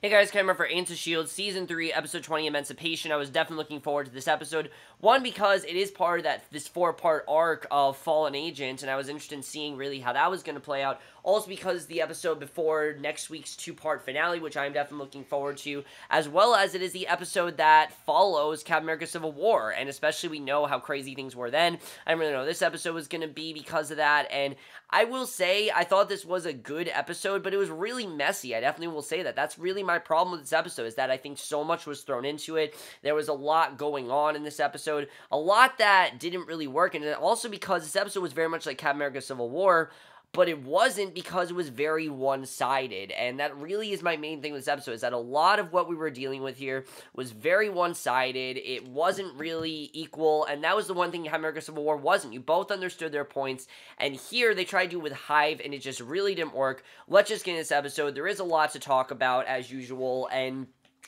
Hey guys, Cameron for S.H.I.E.L.D. Season 3, Episode 20, Emancipation. I was definitely looking forward to this episode. One, because it is part of this 4-part arc of Fallen Agent, and I was interested in seeing really how that was going to play out. Also because the episode before next week's 2-part finale, which I'm definitely looking forward to, as well as it is the episode that follows Captain America Civil War, and especially we know how crazy things were then. I didn't really know this episode was going to be because of that, and I will say, I thought this was a good episode, but it was really messy. I definitely will say that. That's really my problem with this episode, is that I think so much was thrown into it. There was a lot going on in this episode, a lot that didn't really work, and also because this episode was very much like Captain America Civil War, but it wasn't because it was very one-sided, and that really is my main thing with this episode, is that a lot of what we were dealing with here was very one-sided. It wasn't really equal, and that was the one thing Captain America Civil War wasn't. You both understood their points, and here they tried to do it with Hive, and it just really didn't work. Let's just get into this episode. There is a lot to talk about, as usual, and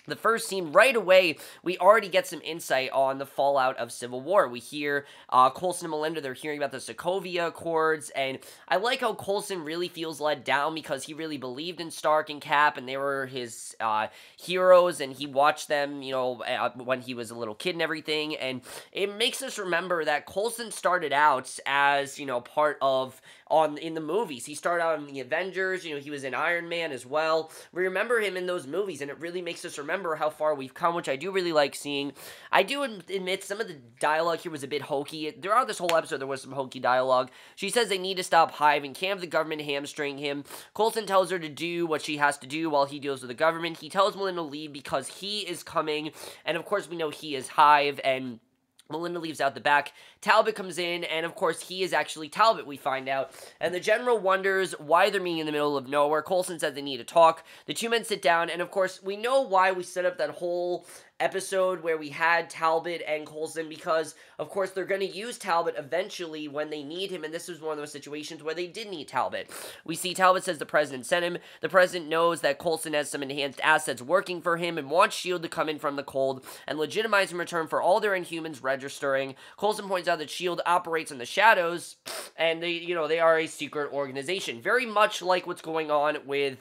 the first scene, right away, we already get some insight on the fallout of Civil War. We hear Coulson and Melinda, they're hearing about the Sokovia Accords, and I like how Coulson really feels let down because he really believed in Stark and Cap, and they were his heroes, and he watched them, you know, when he was a little kid and everything, and it makes us remember that Coulson started out as, you know, part of in the movies. He started out in the Avengers, you know, he was in Iron Man as well. We remember him in those movies, and it really makes us remember how far we've come, which I do really like seeing. I do admit some of the dialogue here was a bit hokey. Throughout this whole episode, there was some hokey dialogue. She says they need to stop Hive and can't have the government hamstring him. Coulson tells her to do what she has to do while he deals with the government. He tells Melinda to leave because he is coming, and of course we know he is Hive, and Melinda leaves out the back. Talbot comes in, and of course, he is actually Talbot, we find out. And the general wonders why they're meeting in the middle of nowhere. Coulson said they need to talk. The two men sit down, and of course, we know why we set up that whole episode where we had Talbot and Coulson, because, of course, they're going to use Talbot eventually when they need him, and this was one of those situations where they did need Talbot. We see Talbot says the president sent him. The president knows that Coulson has some enhanced assets working for him and wants S.H.I.E.L.D. to come in from the cold and legitimize in return for all their Inhumans registering. Coulson points out that S.H.I.E.L.D. operates in the shadows, and they are a secret organization. Very much like what's going on with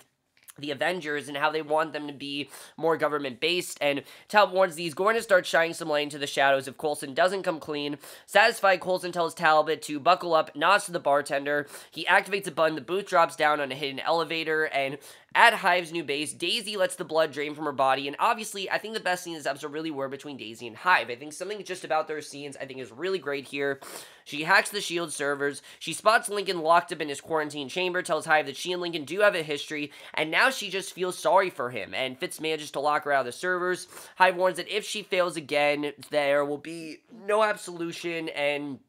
the Avengers and how they want them to be more government-based, and Talbot warns that he's going to start shining some light into the shadows if Coulson doesn't come clean. Satisfied, Coulson tells Talbot to buckle up, nods to the bartender. He activates a button, the booth drops down on a hidden elevator, and at Hive's new base, Daisy lets the blood drain from her body, and obviously, I think the best scenes in this episode really were between Daisy and Hive. I think something just about their scenes, I think, is really great here. She hacks the S.H.I.E.L.D. servers, she spots Lincoln locked up in his quarantine chamber, tells Hive that she and Lincoln do have a history, and now she just feels sorry for him, and Fitz manages to lock her out of the servers. Hive warns that if she fails again, there will be no absolution, and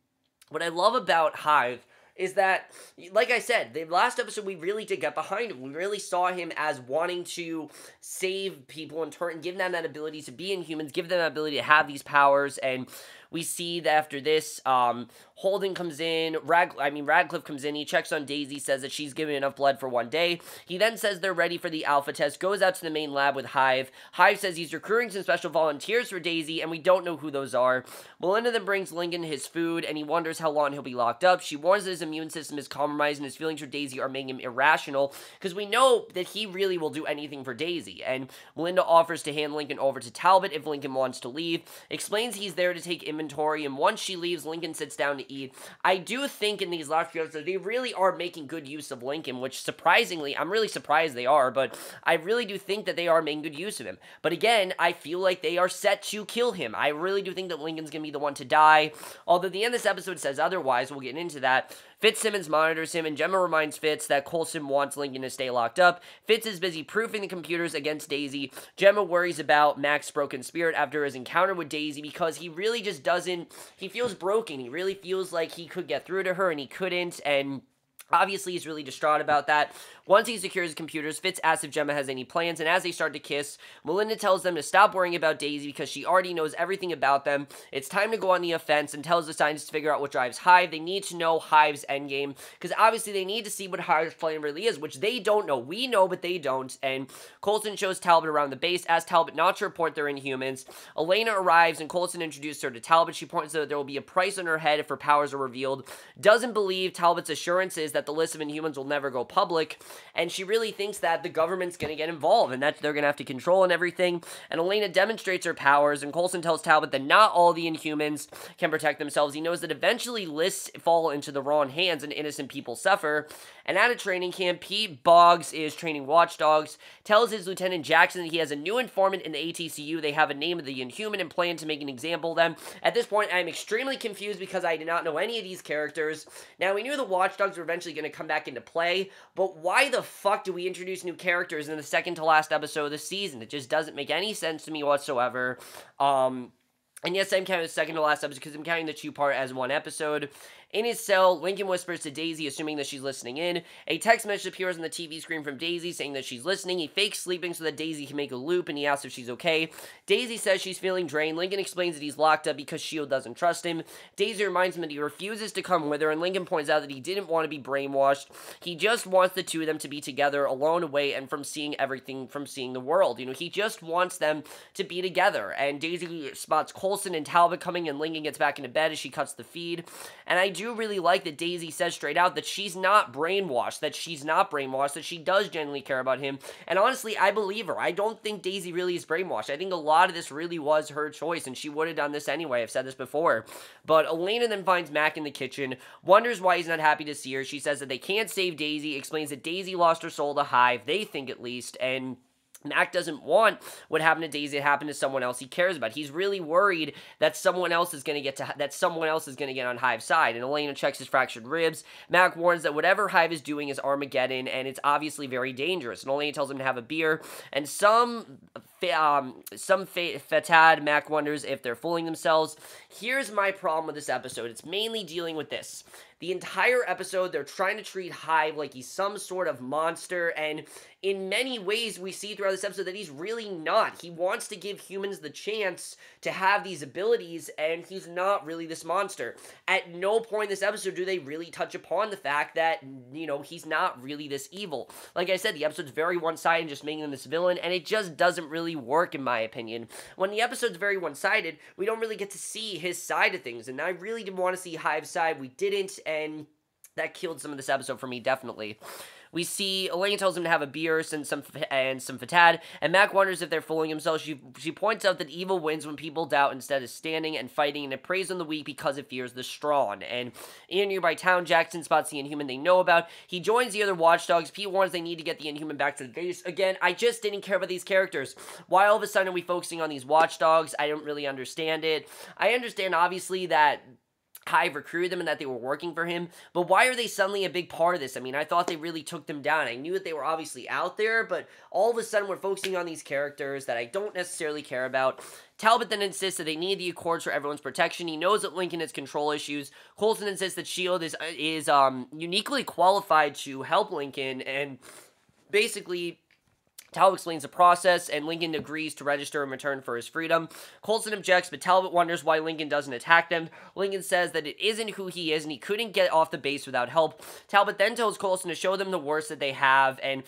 what I love about Hive is that, like I said, the last episode, we really did get behind him. We really saw him as wanting to save people and give them that ability to be Inhumans, give them that ability to have these powers, and we see that after this, Holden comes in, Radcliffe comes in, he checks on Daisy, says that she's given enough blood for one day. He then says they're ready for the alpha test, goes out to the main lab with Hive. Hive says he's recruiting some special volunteers for Daisy, and we don't know who those are. Melinda then brings Lincoln his food, and he wonders how long he'll be locked up. She warns that his immune system is compromised, and his feelings for Daisy are making him irrational, because we know that he really will do anything for Daisy, and Melinda offers to hand Lincoln over to Talbot if Lincoln wants to leave, explains he's there to take inventory, and once she leaves, Lincoln sits down to eat. I do think in these last few episodes, they really are making good use of Lincoln, which surprisingly, I'm really surprised they are, but I really do think that they are making good use of him. But again, I feel like they are set to kill him. I really do think that Lincoln's going to be the one to die, although the end of this episode says otherwise. We'll get into that. Fitzsimmons monitors him, and Gemma reminds Fitz that Coulson wants Lincoln to stay locked up. Fitz is busy proofing the computers against Daisy. Gemma worries about Mack's broken spirit after his encounter with Daisy because he really just doesn't, he feels broken. He really feels like he could get through to her, and he couldn't, and obviously, he's really distraught about that. Once he secures his computers, Fitz asks if Gemma has any plans, and as they start to kiss, Melinda tells them to stop worrying about Daisy because she already knows everything about them. It's time to go on the offense, and tells the scientists to figure out what drives Hive. They need to know Hive's endgame, because obviously they need to see what Hive's plan really is, which they don't know. We know, but they don't, and Coulson shows Talbot around the base, asks Talbot not to report their Inhumans. Elena arrives, and Coulson introduces her to Talbot. She points out that there will be a price on her head if her powers are revealed. Doesn't believe Talbot's assurances that the list of Inhumans will never go public, and she really thinks that the government's going to get involved, and that they're going to have to control and everything, and Elena demonstrates her powers, and Coulson tells Talbot that not all the Inhumans can protect themselves. He knows that eventually lists fall into the wrong hands and innocent people suffer, and at a training camp, Pete Boggs is training watchdogs, tells his Lieutenant Jackson that he has a new informant in the ATCU. They have a name of the Inhuman and plan to make an example of them. At this point, I'm extremely confused because I did not know any of these characters. Now, we knew the watchdogs were eventually going to come back into play, but why the fuck do we introduce new characters in the second to last episode of the season? It just doesn't make any sense to me whatsoever. And yes, I'm counting the second to last episode because I'm counting the two-part as one episode. In his cell, Lincoln whispers to Daisy, assuming that she's listening in. A text message appears on the TV screen from Daisy saying that she's listening. He fakes sleeping so that Daisy can make a loop, and he asks if she's okay. Daisy says she's feeling drained. Lincoln explains that he's locked up because S.H.I.E.L.D. doesn't trust him. Daisy reminds him that he refuses to come with her, and Lincoln points out that he didn't want to be brainwashed. He just wants the two of them to be together, alone, away, and from seeing everything, from seeing the world. You know, he just wants them to be together. And Daisy spots Coulson and Talbot coming, and Lincoln gets back into bed as she cuts the feed. And I do really like that Daisy says straight out that she's not brainwashed, that she does genuinely care about him. And honestly, I believe her. I don't think Daisy really is brainwashed. I think a lot of this really was her choice, and she would have done this anyway. I've said this before. But Elena then finds Mack in the kitchen, wonders why he's not happy to see her. She says that they can't save Daisy, explains that Daisy lost her soul to Hive, they think at least, and Mack doesn't want what happened to Daisy to happen to someone else he cares about. He's really worried that someone else is going to get on Hive's side. And Elena checks his fractured ribs. Mack warns that whatever Hive is doing is Armageddon, and it's obviously very dangerous. And Elena tells him to have a beer. And some fatad, Mack wonders if they're fooling themselves. Here's my problem with this episode. It's mainly dealing with this. The entire episode, they're trying to treat Hive like he's some sort of monster, and in many ways, we see throughout this episode that he's really not. He wants to give humans the chance to have these abilities, and he's not really this monster. At no point in this episode do they really touch upon the fact that, you know, he's not really this evil. Like I said, the episode's very one-sided, just making him this villain, and it just doesn't really work, in my opinion. When the episode's very one-sided, we don't really get to see his side of things, and I really did want to see Hive's side. We didn't, and that killed some of this episode for me, definitely. We see Elena tells him to have a beer and some fatad, and Mack wonders if they're fooling himself. She points out that evil wins when people doubt instead of standing and fighting, and it preys on the weak because it fears the strong. And in a nearby town, Jackson spots the Inhuman they know about. He joins the other watchdogs. Pete warns they need to get the Inhuman back to the base. Again, I just didn't care about these characters. Why all of a sudden are we focusing on these watchdogs? I don't really understand it. I understand, obviously, that Hive recruited them and that they were working for him, but why are they suddenly a big part of this? I mean, I thought they really took them down. I knew that they were obviously out there, but all of a sudden we're focusing on these characters that I don't necessarily care about. Talbot then insists that they need the Accords for everyone's protection. He knows that Lincoln has control issues. Coulson insists that S.H.I.E.L.D. is uniquely qualified to help Lincoln, and basically Talbot explains the process, and Lincoln agrees to register in return for his freedom. Coulson objects, but Talbot wonders why Lincoln doesn't attack them. Lincoln says that it isn't who he is, and he couldn't get off the base without help. Talbot then tells Coulson to show them the worst that they have, and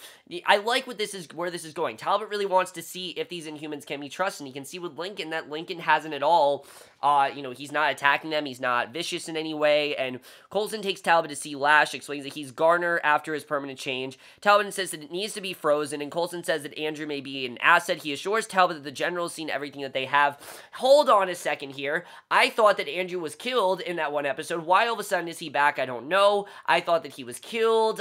I like where this is going. Talbot really wants to see if these Inhumans can be trusted, and he can see with Lincoln that Lincoln hasn't at all. You know, he's not attacking them, he's not vicious in any way, and Coulson takes Talbot to see Lash, explains that he's Garner after his permanent change. Talbot insists that it needs to be frozen, and Coulson says that Andrew may be an asset. He assures Talbot that the general has seen everything that they have. Hold on a second here. I thought that Andrew was killed in that one episode. Why all of a sudden is he back? I don't know. I thought that he was killed.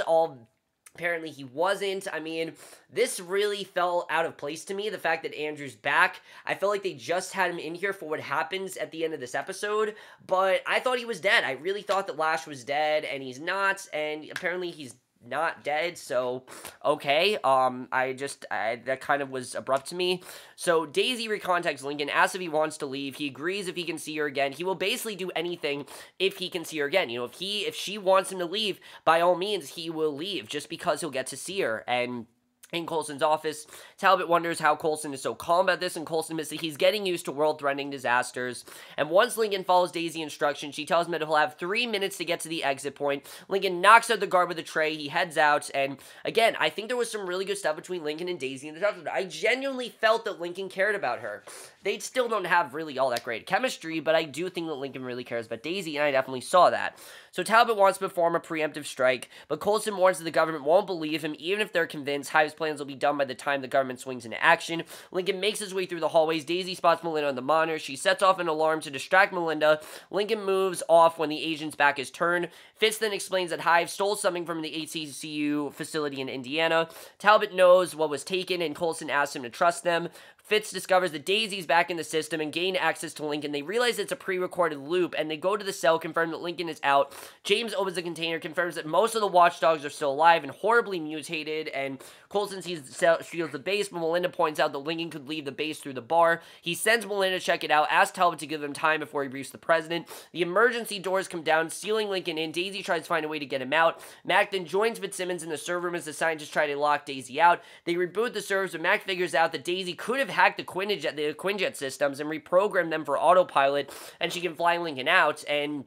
Apparently he wasn't. I mean, this really fell out of place to me, the fact that Andrew's back. I felt like they just had him in here for what happens at the end of this episode, but I thought he was dead. I really thought that Lash was dead, and he's not, and apparently he's not dead, so okay. That kind of was abrupt to me. So Daisy recontacts Lincoln, asks if he wants to leave. He agrees if he can see her again. He will basically do anything if he can see her again. You know, if she wants him to leave, by all means, he will leave, just because he'll get to see her. And In Coulson's office, Talbot wonders how Coulson is so calm about this, and Coulson admits that he's getting used to world-threatening disasters. And once Lincoln follows Daisy's instructions, she tells him that he'll have 3 minutes to get to the exit point. Lincoln knocks out the guard with a tray, he heads out, and again, I think there was some really good stuff between Lincoln and Daisy in this episode. I genuinely felt that Lincoln cared about her. They still don't have really all that great chemistry, but I do think that Lincoln really cares about Daisy, and I definitely saw that. So Talbot wants to perform a preemptive strike, but Coulson warns that the government won't believe him, even if they're convinced Hive's plans will be done by the time the government swings into action. Lincoln makes his way through the hallways. Daisy spots Melinda on the monitor. She sets off an alarm to distract Melinda. Lincoln moves off when the agent's back is turned. Fitz then explains that Hive stole something from the HCCU facility in Indiana. Talbot knows what was taken, and Coulson asks him to trust them. Fitz discovers that Daisy's back in the system and gain access to Lincoln. They realize it's a pre-recorded loop, and they go to the cell, confirm that Lincoln is out. James opens the container, confirms that most of the watchdogs are still alive and horribly mutated, and Coulson sees shields the base, but Melinda points out that Lincoln could leave the base through the bar. He sends Melinda to check it out, asks Talbot to give them time before he briefs the president. The emergency doors come down, sealing Lincoln in. Daisy tries to find a way to get him out. Mack then joins Fitzsimmons in the server room as the scientists try to lock Daisy out. They reboot the servers, but Mack figures out that Daisy could have hacked the Quinjet systems and reprogrammed them for autopilot, and she can fly Lincoln out, and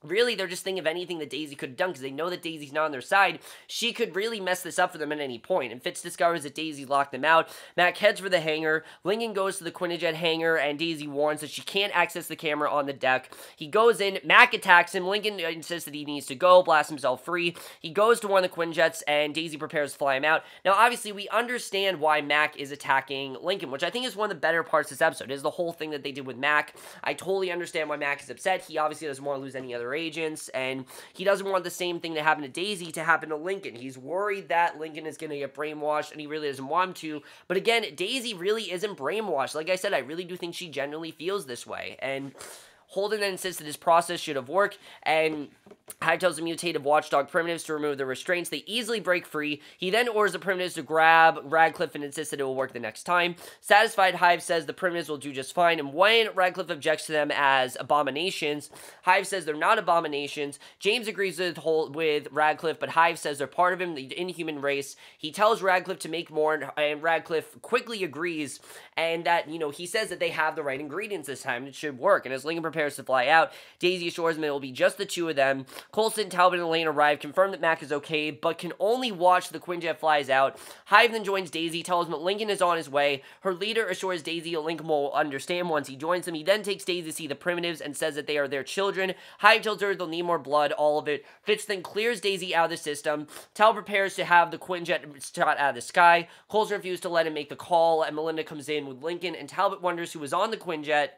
really, they're just thinking of anything that Daisy could have done, because they know that Daisy's not on their side. She could really mess this up for them at any point, and Fitz discovers that Daisy locked them out. Mack heads for the hangar. Lincoln goes to the Quinjet hangar, and Daisy warns that she can't access the camera on the deck. He goes in. Mack attacks him. Lincoln insists that he needs to go, blasts himself free. He goes to one of the Quinjets, and Daisy prepares to fly him out. Now, obviously, we understand why Mack is attacking Lincoln, which I think is one of the better parts of this episode, is the whole thing that they did with Mack. I totally understand why Mack is upset. He obviously doesn't want to lose any other agents, and he doesn't want the same thing that happened to Daisy to happen to Lincoln. He's worried that Lincoln is going to get brainwashed, and he really doesn't want him to. But again, Daisy really isn't brainwashed. Like I said, I really do think she genuinely feels this way, and Holden then insists that his process should have worked, and Hive tells the mutative watchdog primitives to remove the restraints. They easily break free. He then orders the primitives to grab Radcliffe and insists that it will work the next time. Satisfied, Hive says the primitives will do just fine, and when Radcliffe objects to them as abominations, Hive says they're not abominations. James agrees with Radcliffe, but Hive says they're part of him, the Inhuman race. He tells Radcliffe to make more, and Radcliffe quickly agrees, and that, he says that they have the right ingredients this time. It should work, and as Lincoln prepares to fly out, Daisy assures him it will be just the two of them. Coulson, Talbot, and Elena arrive, confirm that Mack is okay, but can only watch the Quinjet flies out. Hive then joins Daisy, tells him that Lincoln is on his way. Her leader assures Daisy that Lincoln will understand once he joins them. He then takes Daisy to see the primitives and says that they are their children. Hive tells her they'll need more blood, all of it. Fitz then clears Daisy out of the system. Talbot prepares to have the Quinjet shot out of the sky. Coulson refuses to let him make the call, and Melinda comes in with Lincoln, and Talbot wonders who was on the Quinjet.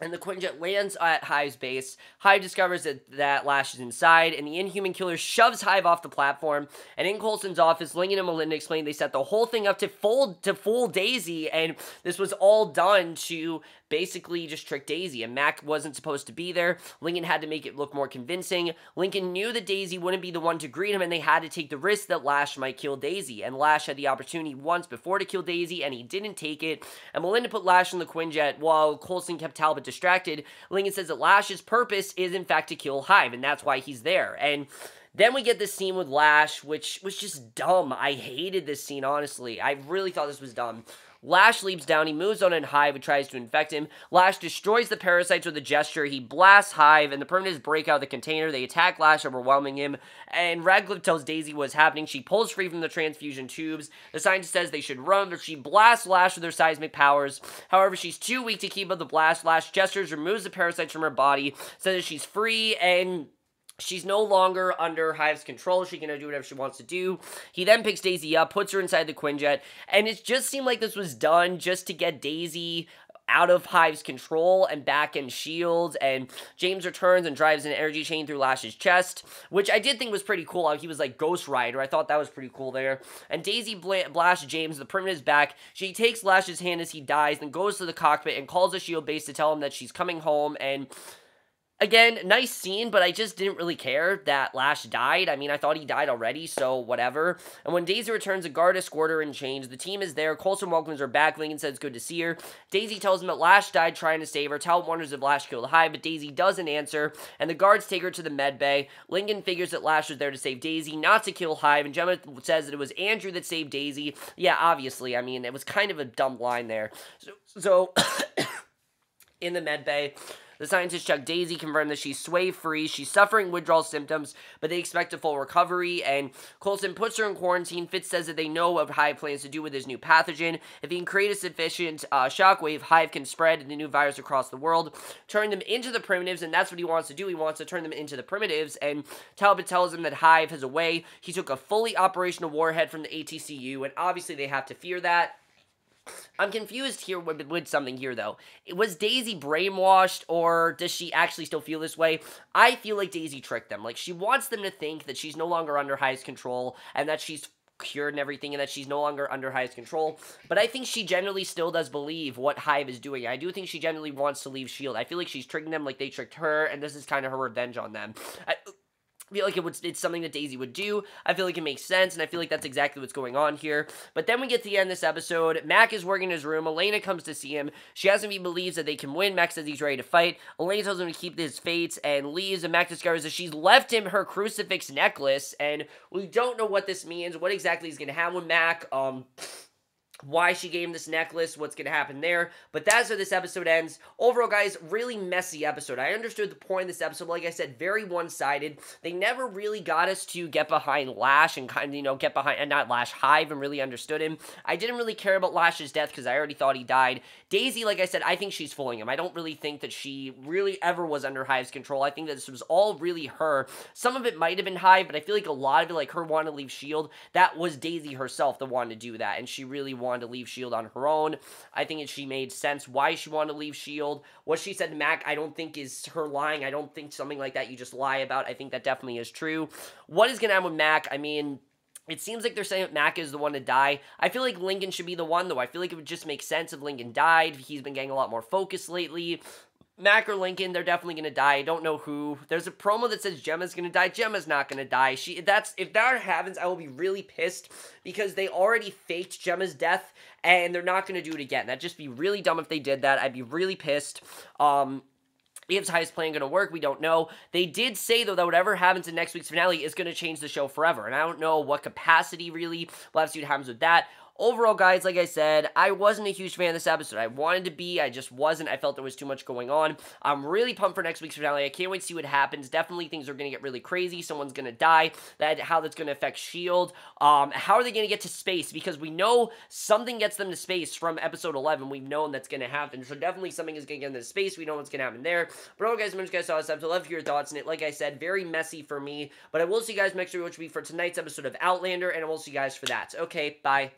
And the Quinjet lands at Hive's base. Hive discovers that Lash is inside, and the Inhuman killer shoves Hive off the platform. And in Coulson's office, Lincoln and Melinda explain they set the whole thing up to fool Daisy, and this was all done to basically just trick Daisy, and Mack wasn't supposed to be there. Lincoln had to make it look more convincing. Lincoln knew that Daisy wouldn't be the one to greet him, and they had to take the risk that Lash might kill Daisy, and Lash had the opportunity once before to kill Daisy, and he didn't take it, and Melinda put Lash in the Quinjet while Coulson kept Talbot distracted. Lincoln says that Lash's purpose is in fact to kill Hive, and that's why he's there, and then we get this scene with Lash, which was just dumb. I hated this scene, honestly. I really thought this was dumb. Lash leaps down, he moves on, and Hive tries to infect him. Lash destroys the parasites with a gesture, he blasts Hive, and the primitives break out of the container. They attack Lash, overwhelming him, and Radcliffe tells Daisy what's happening. She pulls free from the transfusion tubes. The scientist says they should run, but she blasts Lash with her seismic powers. However, she's too weak to keep up the blast. Lash gestures, removes the parasites from her body, says that she's free, and she's no longer under Hive's control. She can do whatever she wants to do. He then picks Daisy up, puts her inside the Quinjet, and it just seemed like this was done just to get Daisy out of Hive's control and back in S.H.I.E.L.D. And James returns and drives an energy chain through Lash's chest, which I did think was pretty cool. How he was like Ghost Rider. I thought that was pretty cool there. And Daisy blasts James. The primitive's back. She takes Lash's hand as he dies, then goes to the cockpit and calls the S.H.I.E.L.D. base to tell him that she's coming home. And Again, nice scene, but I just didn't really care that Lash died. I mean, I thought he died already, so whatever. And when Daisy returns, a guard escort her in chains. The team is there. Coulson welcomes her back. Lincoln says it's good to see her. Daisy tells him that Lash died trying to save her. Talbot wonders if Lash killed Hive, but Daisy doesn't answer, and the guards take her to the med bay. Lincoln figures that Lash was there to save Daisy, not to kill Hive, and Gemma says that it was Andrew that saved Daisy. Yeah, obviously. I mean, it was kind of a dumb line there. So in the med bay, the scientists check Daisy, confirm that she's sway-free, she's suffering withdrawal symptoms, but they expect a full recovery, and Coulson puts her in quarantine. Fitz says that they know what Hive plans to do with his new pathogen. If he can create a sufficient shockwave, Hive can spread the new virus across the world, turn them into the primitives, and that's what he wants to do. He wants to turn them into the primitives, and Talbot tells him that Hive has a way. He took a fully operational warhead from the ATCU, and obviously they have to fear that. I'm confused here with something here, though. Was Daisy brainwashed, or does she actually still feel this way? I feel like Daisy tricked them. Like, she wants them to think that she's no longer under Hive's control, and that she's cured and everything, and that she's no longer under Hive's control. But I think she generally still does believe what Hive is doing. I do think she generally wants to leave S.H.I.E.L.D. I feel like she's tricking them like they tricked her, and this is kind of her revenge on them. I feel like it's something that Daisy would do. I feel like it makes sense, and I feel like that's exactly what's going on here. But then we get to the end of this episode. Mack is working in his room. Elena comes to see him. She asks him if he believes that they can win. Mack says he's ready to fight. Elena tells him to keep his fates and leaves, and Mack discovers that she's left him her crucifix necklace, and we don't know what this means, what exactly is going to happen with Mack, why she gave him this necklace, what's going to happen there. But that's where this episode ends. Overall, guys, really messy episode. I understood the point of this episode. Like I said, very one-sided. They never really got us to get behind Lash and kind of, you know, get behind, and not Lash, Hive, and really understood him. I didn't really care about Lash's death because I already thought he died. Daisy, like I said, I think she's fooling him. I don't really think that she really ever was under Hive's control. I think that this was all really her. Some of it might have been Hive, but I feel like a lot of it, like her wanting to leave S.H.I.E.L.D., that was Daisy herself that wanted to do that, and she really wanted to leave S.H.I.E.L.D. on her own. I think she made sense why she wanted to leave S.H.I.E.L.D. What she said to Mack, I don't think is her lying. I don't think something like that you just lie about. I think that definitely is true. What is going to happen with Mack? I mean, it seems like they're saying that Mack is the one to die. I feel like Lincoln should be the one, though. I feel like it would just make sense if Lincoln died. He's been getting a lot more focus lately. Mack or Lincoln, they're definitely going to die. I don't know who. There's a promo that says Gemma's going to die. Gemma's not going to die. If that happens, I will be really pissed because they already faked Gemma's death and they're not going to do it again. That'd just be really dumb if they did that. I'd be really pissed. Is Hive's plan going to work? We don't know. They did say, though, that whatever happens in next week's finale is going to change the show forever. And I don't know what capacity, really. We'll have to see what happens with that. Overall, guys, like I said, I wasn't a huge fan of this episode. I wanted to be, I just wasn't. I felt there was too much going on. I'm really pumped for next week's finale. I can't wait to see what happens. Definitely things are going to get really crazy. Someone's going to die. How that's going to affect S.H.I.E.L.D. How are they going to get to space? Because we know something gets them to space from episode 11. We've known that's going to happen. So definitely something is going to get them to space. We know what's going to happen there. But all guys, guys saw this episode. I'd love to hear your thoughts on it. Like I said, very messy for me. But I will see you guys next week, which will be for tonight's episode of Outlander. And I will see you guys for that. Okay, bye.